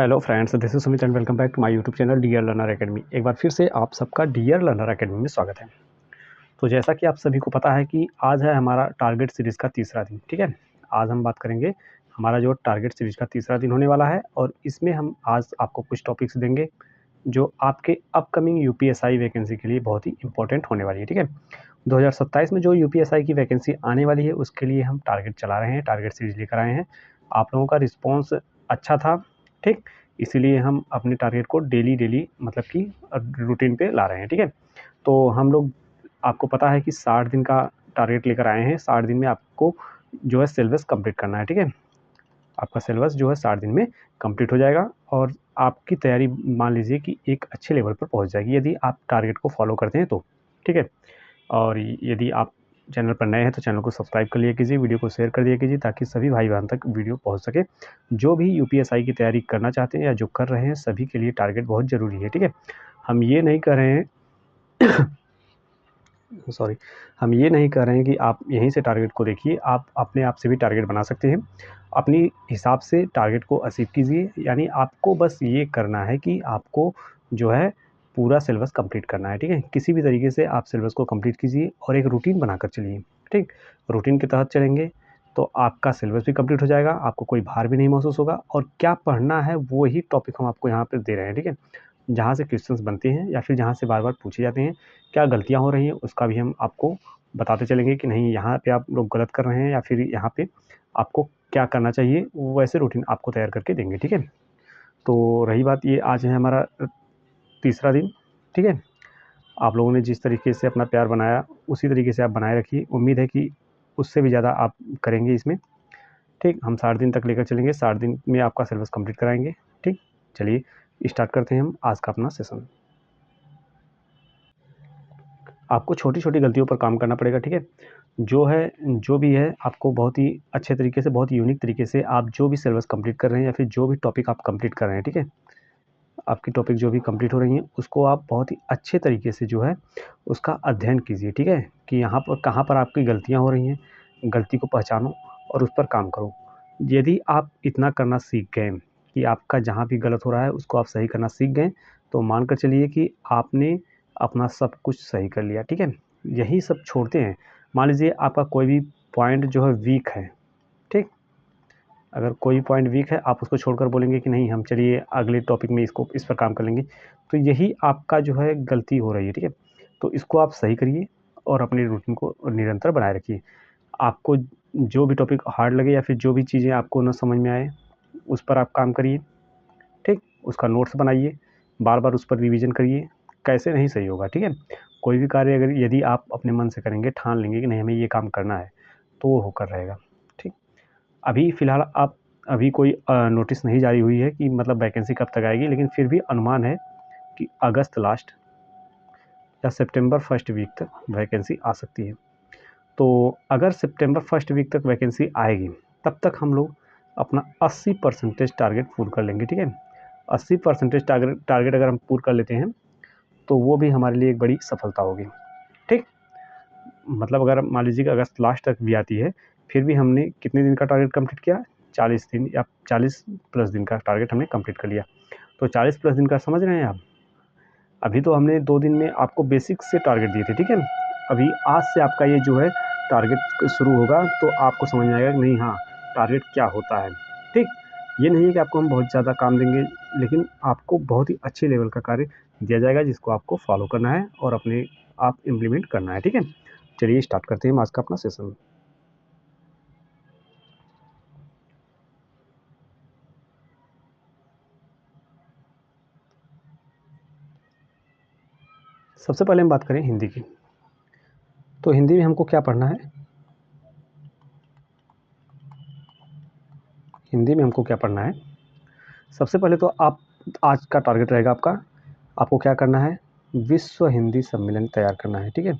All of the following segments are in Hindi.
Hello friends, this is Sumit and welcome back to my YouTube channel Dear Learner Academy. एक बार फिर से आप सबका डियर लर्नर एकेडमी में स्वागत है। तो जैसा कि आप सभी को पता है कि आज है हमारा टारगेट सीरीज़ का तीसरा दिन। ठीक है, आज हम बात करेंगे हमारा जो टारगेट सीरीज़ का तीसरा दिन होने वाला है और इसमें हम आज आपको कुछ टॉपिक्स देंगे जो आपके अपकमिंग यूपीएसआई वैकेंसी के लिए बहुत ही इंपॉर्टेंट होने वाली है। ठीक है, 2027 में जो यूपीएसआई की वैकेंसी आने वाली है उसके लिए हम टारगेट चला रहे हैं, टारगेट सीरीज लेकर आए हैं। आप लोगों का रिस्पॉन्स अच्छा था, ठीक, इसीलिए हम अपने टारगेट को डेली मतलब कि रूटीन पे ला रहे हैं। ठीक है, तो हम लोग, आपको पता है कि 60 दिन का टारगेट लेकर आए हैं। 60 दिन में आपको जो है सिलेबस कंप्लीट करना है। ठीक है, आपका सिलेबस जो है 60 दिन में कंप्लीट हो जाएगा और आपकी तैयारी मान लीजिए कि एक अच्छे लेवल पर पहुंच जाएगी यदि आप टारगेट को फॉलो करते हैं तो। ठीक है, और यदि आप चैनल पर नए हैं तो चैनल को सब्सक्राइब कर लिया कीजिए, वीडियो को शेयर कर दिया कीजिए ताकि सभी भाई बहन तक वीडियो पहुंच सके। जो भी यूपीएसआई की तैयारी करना चाहते हैं या जो कर रहे हैं सभी के लिए टारगेट बहुत ज़रूरी है। ठीक है, हम ये नहीं कर रहे हैं सॉरी, हम ये नहीं कर रहे हैं कि आप यहीं से टारगेट को देखिए, आप अपने आप से भी टारगेट बना सकते हैं। अपनी हिसाब से टारगेट को अचीव कीजिए, यानी आपको बस ये करना है कि आपको जो है पूरा सिलेबस कंप्लीट करना है। ठीक है, किसी भी तरीके से आप सिलेबस को कंप्लीट कीजिए और एक रूटीन बनाकर चलिए। ठीक, रूटीन के तहत चलेंगे तो आपका सिलेबस भी कंप्लीट हो जाएगा, आपको कोई भार भी नहीं महसूस होगा और क्या पढ़ना है वो ही टॉपिक हम आपको यहाँ पर दे रहे हैं। ठीक है, जहाँ से क्वेश्चंस बनते हैं या फिर जहाँ से बार-बार पूछे जाते हैं, क्या गलतियाँ हो रही हैं उसका भी हम आपको बताते चलेंगे कि नहीं यहाँ पे आप लोग गलत कर रहे हैं या फिर यहाँ पे आपको क्या करना चाहिए, वैसे रूटीन आपको तैयार करके देंगे। ठीक है, तो रही बात, ये आज है हमारा तीसरा दिन। ठीक है, आप लोगों ने जिस तरीके से अपना प्यार बनाया उसी तरीके से आप बनाए रखिए। उम्मीद है कि उससे भी ज़्यादा आप करेंगे इसमें। ठीक, हम 60 दिन तक लेकर चलेंगे, 60 दिन में आपका सिलेबस कंप्लीट कराएँगे। ठीक, चलिए स्टार्ट करते हैं हम आज का अपना सेशन। आपको छोटी-छोटी गलतियों पर काम करना पड़ेगा। ठीक है, जो भी है आपको बहुत ही अच्छे तरीके से, बहुत ही यूनिक तरीके से आप जो भी सिलेबस कंप्लीट कर रहे हैं या फिर जो भी टॉपिक आप कंप्लीट कर रहे हैं, ठीक है, आपकी टॉपिक जो भी कंप्लीट हो रही हैं उसको आप बहुत ही अच्छे तरीके से जो है उसका अध्ययन कीजिए। ठीक है, कि यहाँ पर कहाँ पर आपकी गलतियाँ हो रही हैं, गलती को पहचानो और उस पर काम करो। यदि आप इतना करना सीख गए कि आपका जहाँ भी गलत हो रहा है उसको आप सही करना सीख गए, तो मान कर चलिए कि आपने अपना सब कुछ सही कर लिया। ठीक है, यही सब छोड़ते हैं। मान लीजिए आपका कोई भी पॉइंट जो है वीक है, ठीक, अगर कोई पॉइंट वीक है आप उसको छोड़कर बोलेंगे कि नहीं हम चलिए अगले टॉपिक में इसको इस पर काम कर लेंगे, तो यही आपका जो है गलती हो रही है। ठीक है, तो इसको आप सही करिए और अपनी रूटीन को निरंतर बनाए रखिए। आपको जो भी टॉपिक हार्ड लगे या फिर जो भी चीज़ें आपको ना समझ में आए उस पर आप काम करिए। ठीक, उसका नोट्स बनाइए, बार-बार उस पर रिवीजन करिए, कैसे नहीं सही होगा। ठीक है, कोई भी कार्य अगर यदि आप अपने मन से करेंगे, ठान लेंगे कि नहीं हमें ये काम करना है, तो वो होकर रहेगा। ठीक, अभी फ़िलहाल आप अभी कोई नोटिस नहीं जारी हुई है कि मतलब वैकेंसी कब तक आएगी, लेकिन फिर भी अनुमान है कि अगस्त लास्ट या सितंबर फर्स्ट वीक तक वैकेंसी आ सकती है। तो अगर सितंबर फर्स्ट वीक तक वैकेंसी आएगी तब तक हम लोग अपना 80% टारगेट पूरा कर लेंगे। ठीक है, 80% टारगेट अगर हम पूरा कर लेते हैं तो वो भी हमारे लिए एक बड़ी सफलता होगी। ठीक, मतलब अगर मान लीजिए कि अगस्त लास्ट तक भी आती है फिर भी हमने कितने दिन का टारगेट कंप्लीट किया, 40 दिन या 40 प्लस दिन का टारगेट हमने कंप्लीट कर लिया। तो 40 प्लस दिन का समझ रहे हैं आप, अभी तो हमने 2 दिन में आपको बेसिक से टारगेट दिए थे। ठीक है, अभी आज से आपका ये जो है टारगेट शुरू होगा तो आपको समझ में आएगा कि नहीं हाँ टारगेट क्या होता है। ठीक, ये नहीं है कि आपको हम बहुत ज़्यादा काम देंगे, लेकिन आपको बहुत ही अच्छे लेवल का कार्य दिया जाएगा जिसको आपको फॉलो करना है और अपने आप इम्प्लीमेंट करना है। ठीक है, चलिए स्टार्ट करते हैं आज का अपना सेशन। सबसे पहले हम बात करें हिंदी की, तो हिंदी में हमको क्या पढ़ना है, हिंदी में हमको क्या पढ़ना है। सबसे पहले तो आप, आज का टारगेट रहेगा आपका, आपको क्या करना है, विश्व हिंदी सम्मेलन तैयार करना है। ठीक है,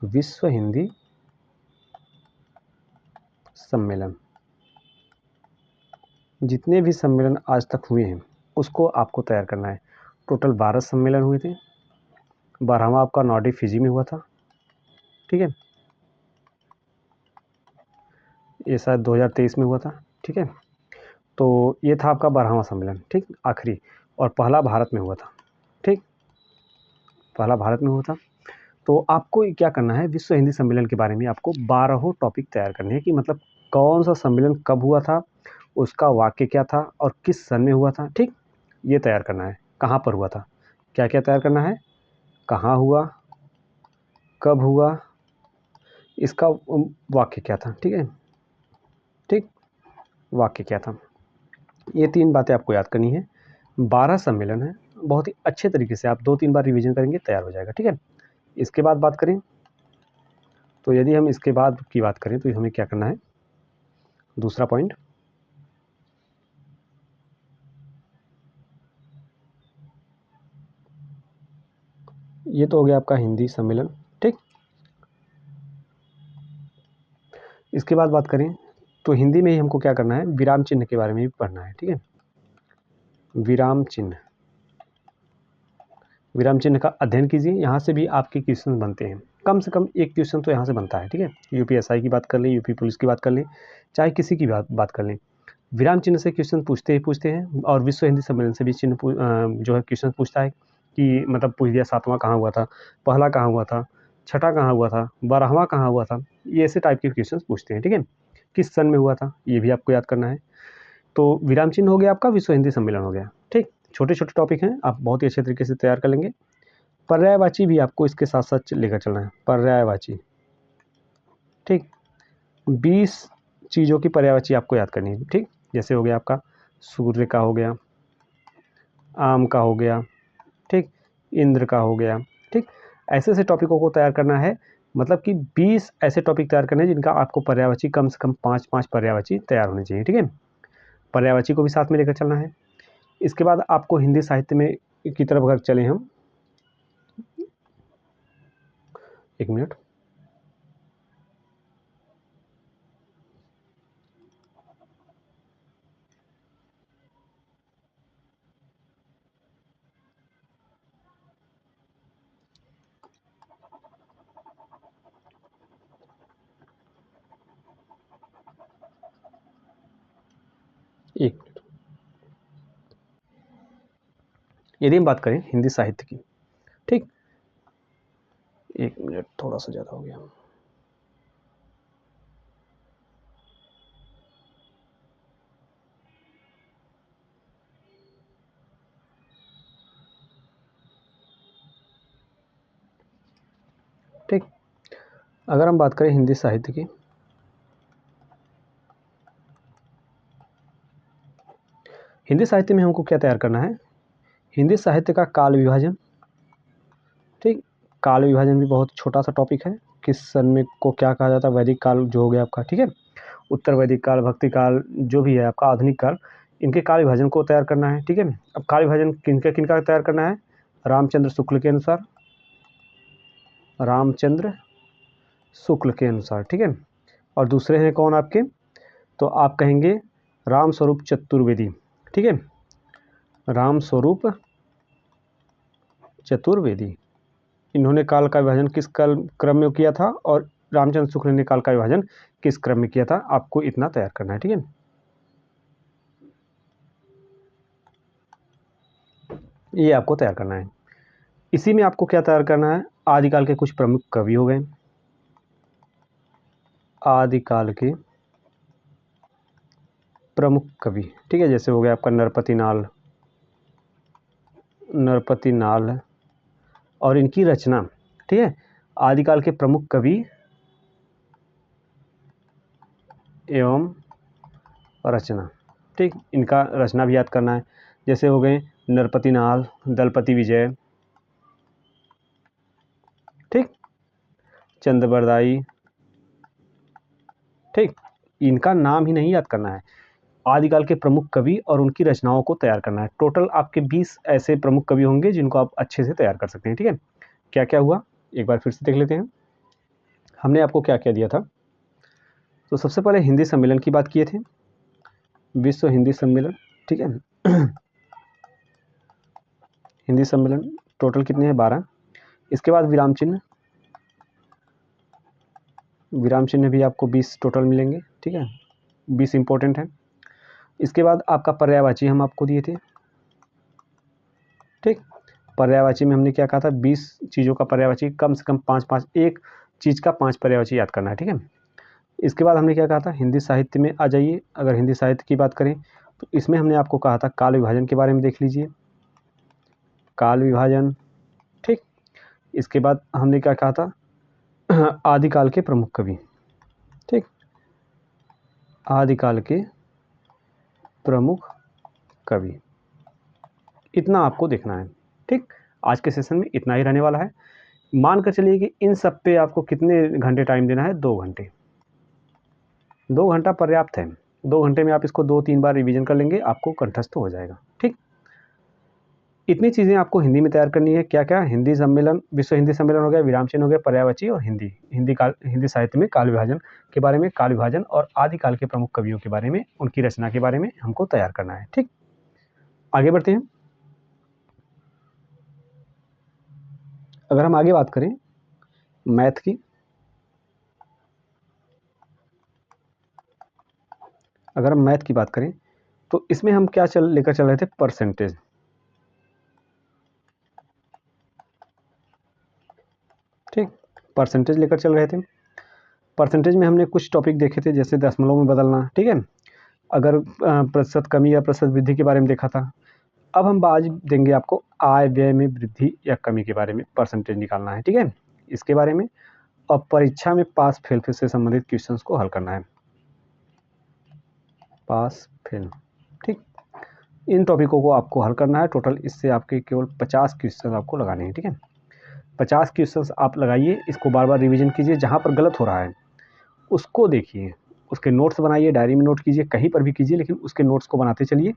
विश्व हिंदी सम्मेलन, जितने भी सम्मेलन आज तक हुए हैं उसको आपको तैयार करना है। टोटल 12 सम्मेलन हुए थे, 12वां आपका नॉर्डिक फिजी में हुआ था। ठीक है, ये शायद 2023 में हुआ था। ठीक है, तो ये था आपका 12वां सम्मेलन, ठीक, आखिरी, और पहला भारत में हुआ था, ठीक, पहला भारत में हुआ था। तो आपको क्या करना है, विश्व हिंदी सम्मेलन के बारे में आपको 12 टॉपिक तैयार करने हैं कि मतलब कौन सा सम्मेलन कब हुआ था, उसका वाक्य क्या था और किस सन में हुआ था, ठीक, ये तैयार करना है। कहाँ पर हुआ था, क्या क्या तैयार करना है, कहाँ हुआ, कब हुआ, इसका वाक्य क्या था, ठीक है, ठीक, वाक्य क्या था, ये 3 बातें आपको याद करनी है। 12 सम्मेलन है, बहुत ही अच्छे तरीके से आप 2-3 बार रिवीजन करेंगे, तैयार हो जाएगा, ठीक है। इसके बाद बात करें, तो यदि हम इसके बाद की बात करें तो हमें क्या करना है, दूसरा पॉइंट, ये तो हो गया आपका हिंदी सम्मेलन, ठीक। इसके बाद बात करें तो हिंदी में ही हमको क्या करना है, विराम चिन्ह के बारे में भी पढ़ना है, ठीक है। विराम चिन्ह, विराम चिन्ह का अध्ययन कीजिए, यहाँ से भी आपके क्वेश्चन बनते हैं, कम से कम एक क्वेश्चन तो यहाँ से बनता है, ठीक है। यूपीएसआई की बात कर लें, यूपी पुलिस की बात कर लें, चाहे किसी की बात कर लें, विराम चिन्ह से क्वेश्चन पूछते ही पूछते हैं। और विश्व हिंदी सम्मेलन से भी जो है क्वेश्चन पूछता है कि मतलब पूछ दिया 7वां कहाँ हुआ था, पहला कहाँ हुआ था, छठा कहाँ हुआ था, 12वां कहाँ हुआ था, ये ऐसे टाइप के क्वेश्चन पूछते हैं, ठीक है। किस सन में हुआ था, ये भी आपको याद करना है। तो विराम चिन्ह हो गया आपका, विश्व हिंदी सम्मेलन हो गया, ठीक। छोटे छोटे टॉपिक हैं, आप बहुत ही अच्छे तरीके से तैयार कर लेंगे। पर्यायवाची भी आपको इसके साथ साथ लेकर चलना है, पर्यायवाची, ठीक। 20 चीज़ों की पर्यायवाची आपको याद करनी है, ठीक। जैसे हो गया आपका सूर्य का हो गया, आम का हो गया, ठीक, इंद्र का हो गया, ठीक। ऐसे ऐसे टॉपिकों को तैयार करना है, मतलब कि 20 ऐसे टॉपिक तैयार करने हैं जिनका आपको पर्यायवाची कम से कम 5-5 पर्यायवाची तैयार होनी चाहिए, ठीक है। पर्यायवाची को भी साथ में लेकर चलना है। इसके बाद आपको हिंदी साहित्य में की तरफ अगर चलें हम, एक मिनट, एक मिनट, यदि हम बात करें हिंदी साहित्य की, ठीक, एक मिनट, थोड़ा सा ज़्यादा हो गया, ठीक। अगर हम बात करें हिंदी साहित्य की, हिंदी साहित्य में हमको क्या तैयार करना है, हिंदी साहित्य का काल विभाजन, ठीक। काल विभाजन भी बहुत छोटा सा टॉपिक है, किस सन में को क्या कहा जाता है, वैदिक काल जो हो गया आपका, ठीक है, उत्तर वैदिक काल, भक्ति काल, जो भी है आपका आधुनिक काल, इनके काल विभाजन को तैयार करना है, ठीक है। अब काल विभाजन किनका किनका तैयार करना है, रामचंद्र शुक्ल के अनुसार, रामचंद्र शुक्ल के अनुसार, ठीक है। और दूसरे हैं कौन आपके, तो आप कहेंगे राम स्वरूप चतुर्वेदी, ठीक है, राम स्वरूप चतुर्वेदी, इन्होंने काल का विभाजन किस काल क्रम में किया था और रामचंद्र शुक्ल ने काल का विभाजन किस क्रम में किया था, आपको इतना तैयार करना है, ठीक है। ये आपको तैयार करना है। इसी में आपको क्या तैयार करना है, आदिकाल के कुछ प्रमुख कवि हो गए, आदिकाल के प्रमुख कवि, ठीक है, जैसे हो गया आपका नरपति नाल, नरपति नाल और इनकी रचना, ठीक है, आदिकाल के प्रमुख कवि एवं रचना, ठीक, इनका रचना भी याद करना है। जैसे हो गए नरपति नाल, दलपति विजय, ठीक, चंद्रबरदाई, ठीक, इनका नाम ही नहीं याद करना है, आदिकाल के प्रमुख कवि और उनकी रचनाओं को तैयार करना है। टोटल आपके 20 ऐसे प्रमुख कवि होंगे जिनको आप अच्छे से तैयार कर सकते हैं, ठीक है। क्या क्या हुआ, एक बार फिर से देख लेते हैं, हमने आपको क्या क्या दिया था। तो सबसे पहले हिंदी सम्मेलन की बात किए थे, विश्व हिंदी सम्मेलन, ठीक है। हिंदी सम्मेलन टोटल कितने हैं, 12। इसके बाद विराम चिन्ह, विराम चिन्ह भी आपको 20 टोटल मिलेंगे, ठीक है, 20 इंपॉर्टेंट है। इसके बाद आपका पर्यायवाची हम आपको दिए थे, ठीक। पर्यायवाची में हमने क्या कहा था, 20 चीज़ों का पर्यायवाची, कम से कम 5-5, एक चीज़ का 5 पर्यायवाची याद करना है, ठीक है। इसके बाद हमने क्या कहा था, हिंदी साहित्य में आ जाइए। अगर हिंदी साहित्य की बात करें तो इसमें हमने आपको कहा था काल विभाजन के बारे में देख लीजिए, काल विभाजन, ठीक। इसके बाद हमने क्या कहा था, आदिकाल के प्रमुख कवि, ठीक, आदिकाल के प्रमुख कवि, इतना आपको देखना है, ठीक। आज के सेशन में इतना ही रहने वाला है। मान कर चलिए कि इन सब पे आपको कितने घंटे टाइम देना है, 2 घंटे। 2 घंटा पर्याप्त है। 2 घंटे में आप इसको 2-3 बार रिवीजन कर लेंगे, आपको कंठस्थ हो जाएगा, ठीक। इतनी चीज़ें आपको हिंदी में तैयार करनी है। क्या क्या, हिंदी सम्मेलन, विश्व हिंदी सम्मेलन हो गया, विराम चिन्ह हो गया, पर्यायवाची और हिंदी साहित्य में काल विभाजन के बारे में, काल विभाजन और आदिकाल के प्रमुख कवियों के बारे में, उनकी रचना के बारे में हमको तैयार करना है, ठीक। आगे बढ़ते हैं। अगर हम आगे बात करें मैथ की, अगर हम मैथ की बात करें तो इसमें हम क्या लेकर चल रहे थे, परसेंटेज, ठीक। परसेंटेज लेकर चल रहे थे। परसेंटेज में हमने कुछ टॉपिक देखे थे, जैसे दशमलव में बदलना, ठीक है। अगर प्रतिशत कमी या प्रतिशत वृद्धि के बारे में देखा था। अब हम आज देंगे आपको आय व्यय में वृद्धि या कमी के बारे में परसेंटेज निकालना है, ठीक है, इसके बारे में। और परीक्षा में पास फेल से संबंधित क्वेश्चंस को हल करना है, पास फेल, ठीक। इन टॉपिकों को आपको हल करना है। टोटल इससे आपके केवल 50 क्वेश्चन आपको लगाने हैं, ठीक है। 50 क्वेश्चंस आप लगाइए, इसको बार बार रिवीजन कीजिए, जहाँ पर गलत हो रहा है उसको देखिए, उसके नोट्स बनाइए, डायरी में नोट कीजिए, कहीं पर भी कीजिए, लेकिन उसके नोट्स को बनाते चलिए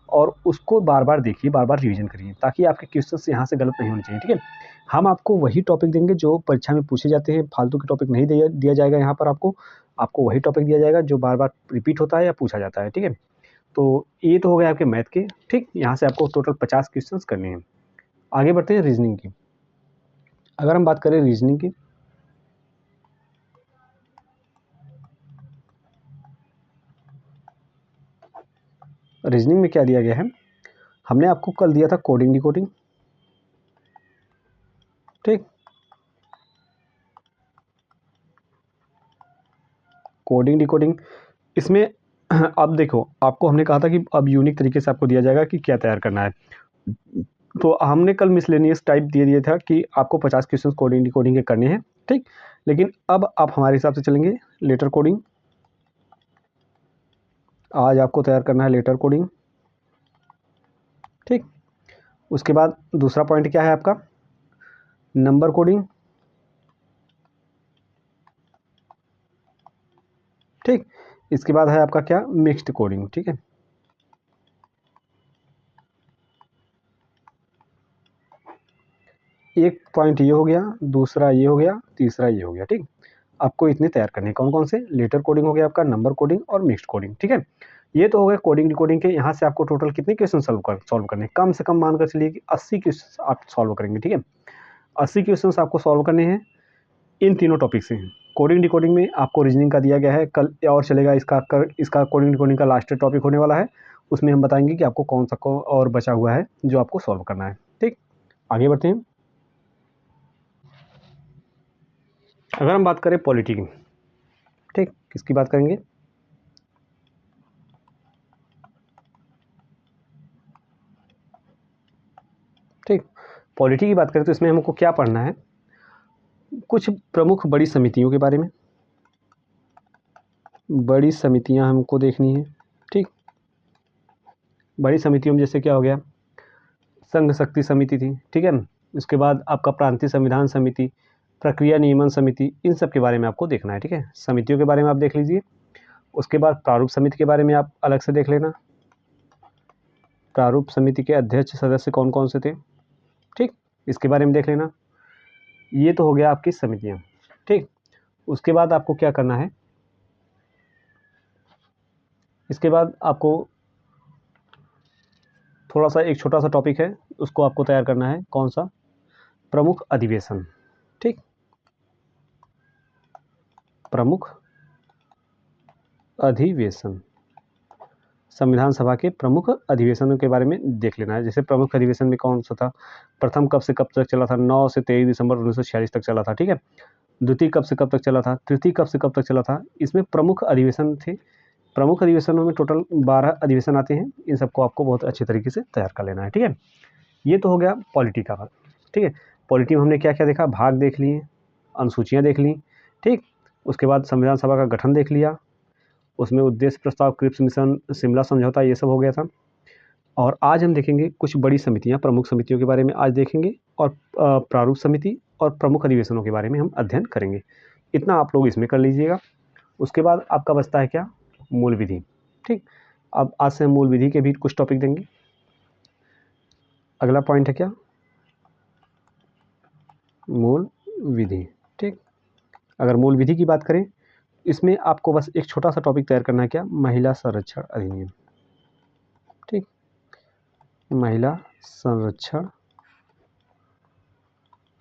और उसको बार बार देखिए, बार बार रिवीजन करिए, ताकि आपके क्वेश्चंस यहाँ से गलत नहीं होने चाहिए, ठीक है। हम आपको वही टॉपिक देंगे जो परीक्षा में पूछे जाते हैं, फालतू के टॉपिक नहीं दिया जाएगा यहाँ पर। आपको वही टॉपिक दिया जाएगा जो बार बार रिपीट होता है या पूछा जाता है, ठीक है। तो ये तो हो गया आपके मैथ के, ठीक। यहाँ से आपको टोटल 50 क्वेश्चन करने हैं। आगे बढ़ते हैं रीजनिंग की। अगर हम बात करें रीजनिंग की, रीजनिंग में क्या दिया गया है, हमने आपको कल दिया था कोडिंग डिकोडिंग, ठीक। कोडिंग डिकोडिंग इसमें अब देखो, आपको हमने कहा था कि अब यूनिक तरीके से आपको दिया जाएगा कि क्या तैयार करना है। तो हमने कल मिसलेनियस टाइप दे दिया था कि आपको 50 क्वेश्चन कोडिंग डिकोडिंग के करने हैं, ठीक। लेकिन अब आप हमारे हिसाब से चलेंगे लेटर कोडिंग। आज आपको तैयार करना है लेटर कोडिंग, ठीक। उसके बाद दूसरा पॉइंट क्या है आपका, नंबर कोडिंग, ठीक। इसके बाद है आपका क्या, मिक्स्ड कोडिंग, ठीक है। एक पॉइंट ये हो गया, दूसरा ये हो गया, तीसरा ये हो गया, ठीक। आपको इतने तैयार करने हैं। कौन कौन से, लेटर कोडिंग हो गया आपका, नंबर कोडिंग और मिक्स्ड कोडिंग, ठीक है। ये तो हो गए कोडिंग डिकोडिंग के। यहाँ से आपको टोटल कितने क्वेश्चन सॉल्व करने हैं, कम से कम मानकर चलिए कि 80 क्वेश्चन आप सॉल्व करेंगे, ठीक है। 80 क्वेश्चन आपको सॉल्व करने हैं इन तीनों टॉपिक से। कोडिंग डिकोडिंग में आपको रीजनिंग का दिया गया है, कल और चलेगा इसका कोडिंग डिकोडिंग का लास्ट टॉपिक होने वाला है। उसमें हम बताएंगे कि आपको कौन सा और बचा हुआ है जो आपको सॉल्व करना है, ठीक। आगे बढ़ते हैं। अगर हम बात करें पॉलिटी की, ठीक, किसकी बात करेंगे, ठीक। पॉलिटी की बात करें तो इसमें हमको क्या पढ़ना है, कुछ प्रमुख बड़ी समितियों के बारे में, बड़ी समितियां हमको देखनी है, ठीक। बड़ी समितियों में जैसे क्या हो गया, संघ शक्ति समिति थी, ठीक है। उसके बाद आपका प्रांतीय संविधान समिति, प्रक्रिया नियमन समिति, इन सब के बारे में आपको देखना है, ठीक है। समितियों के बारे में आप देख लीजिए। उसके बाद प्रारूप समिति के बारे में आप अलग से देख लेना, प्रारूप समिति के अध्यक्ष सदस्य कौन कौन से थे, ठीक, इसके बारे में देख लेना। ये तो हो गया आपकी समितियाँ, ठीक। उसके बाद आपको क्या करना है, इसके बाद आपको थोड़ा सा एक छोटा सा टॉपिक है, उसको आपको तैयार करना है, कौन सा, प्रमुख अधिवेशन, ठीक। प्रमुख अधिवेशन संविधान सभा के प्रमुख अधिवेशनों के बारे में देख लेना है। जैसे प्रमुख अधिवेशन में कौन सा था, प्रथम कब से कब तक चला था, 9 से 23 दिसंबर 1946 तक चला था, ठीक है। द्वितीय कब से कब तक चला था, तृतीय कब से कब तक चला था। इसमें प्रमुख अधिवेशन थे। प्रमुख अधिवेशनों में टोटल 12 अधिवेशन आते हैं। इन सबको आपको बहुत अच्छे तरीके से तैयार कर लेना है, ठीक है। ये तो हो गया पॉलिटी का भाग, ठीक है। पॉलिटी में हमने क्या क्या देखा, भाग देख लिए, अनुसूचियाँ देख ली, ठीक। उसके बाद संविधान सभा का गठन देख लिया, उसमें उद्देश्य प्रस्ताव, क्रिप्स मिशन, शिमला समझौता, ये सब हो गया था। और आज हम देखेंगे कुछ बड़ी समितियां, प्रमुख समितियों के बारे में आज देखेंगे, और प्रारूप समिति और प्रमुख अधिवेशनों के बारे में हम अध्ययन करेंगे। इतना आप लोग इसमें कर लीजिएगा। उसके बाद आपका बचता है क्या, मूल विधि, ठीक। अब आज से हम मूल विधि के भी कुछ टॉपिक देंगे। अगला पॉइंट है क्या, मूल विधि, ठीक। अगर मूल विधि की बात करें, इसमें आपको बस एक छोटा सा टॉपिक तैयार करना है, क्या, महिला संरक्षण अधिनियम, ठीक। महिला संरक्षण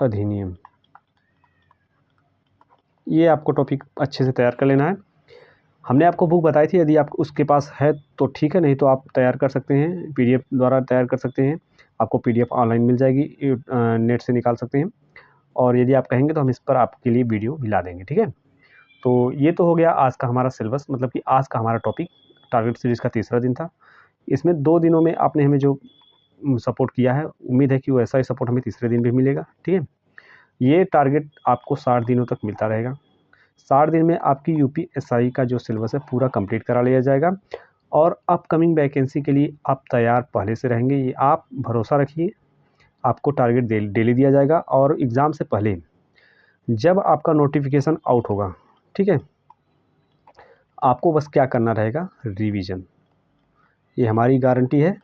अधिनियम, ये आपको टॉपिक अच्छे से तैयार कर लेना है। हमने आपको बुक बताई थी, यदि आप उसके पास है तो ठीक है, नहीं तो आप तैयार कर सकते हैं, पीडीएफ द्वारा तैयार कर सकते हैं। आपको पीडीएफ ऑनलाइन मिल जाएगी, नेट से निकाल सकते हैं। और यदि आप कहेंगे तो हम इस पर आपके लिए वीडियो भी ला देंगे, ठीक है। तो ये तो हो गया आज का हमारा सिलेबस, मतलब कि आज का हमारा टॉपिक। टारगेट सीरीज़ का तीसरा दिन था। इसमें 2 दिनों में आपने हमें जो सपोर्ट किया है, उम्मीद है कि वैसा ही सपोर्ट हमें तीसरे दिन भी मिलेगा, ठीक है। ये टारगेट आपको 60 दिनों तक मिलता रहेगा। 60 दिन में आपकी यूपीएससी का जो सिलेबस है पूरा कंप्लीट करा लिया जाएगा, और अपकमिंग वैकेंसी के लिए आप तैयार पहले से रहेंगे। ये आप भरोसा रखिए, आपको टारगेट डेली दिया जाएगा। और एग्ज़ाम से पहले जब आपका नोटिफिकेशन आउट होगा, ठीक है, आपको बस क्या करना रहेगा, रिवीजन। ये हमारी गारंटी है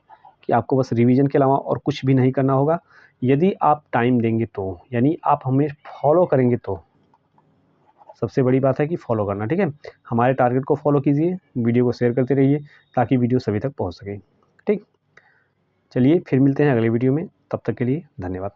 कि आपको बस रिवीजन के अलावा और कुछ भी नहीं करना होगा। यदि आप टाइम देंगे तो, यानी आप हमें फॉलो करेंगे तो। सबसे बड़ी बात है कि फॉलो करना, ठीक है। हमारे टारगेट को फॉलो कीजिए, वीडियो को शेयर करते रहिए ताकि वीडियो सभी तक पहुंच सके, ठीक। चलिए फिर मिलते हैं अगले वीडियो में, तब तक के लिए धन्यवाद।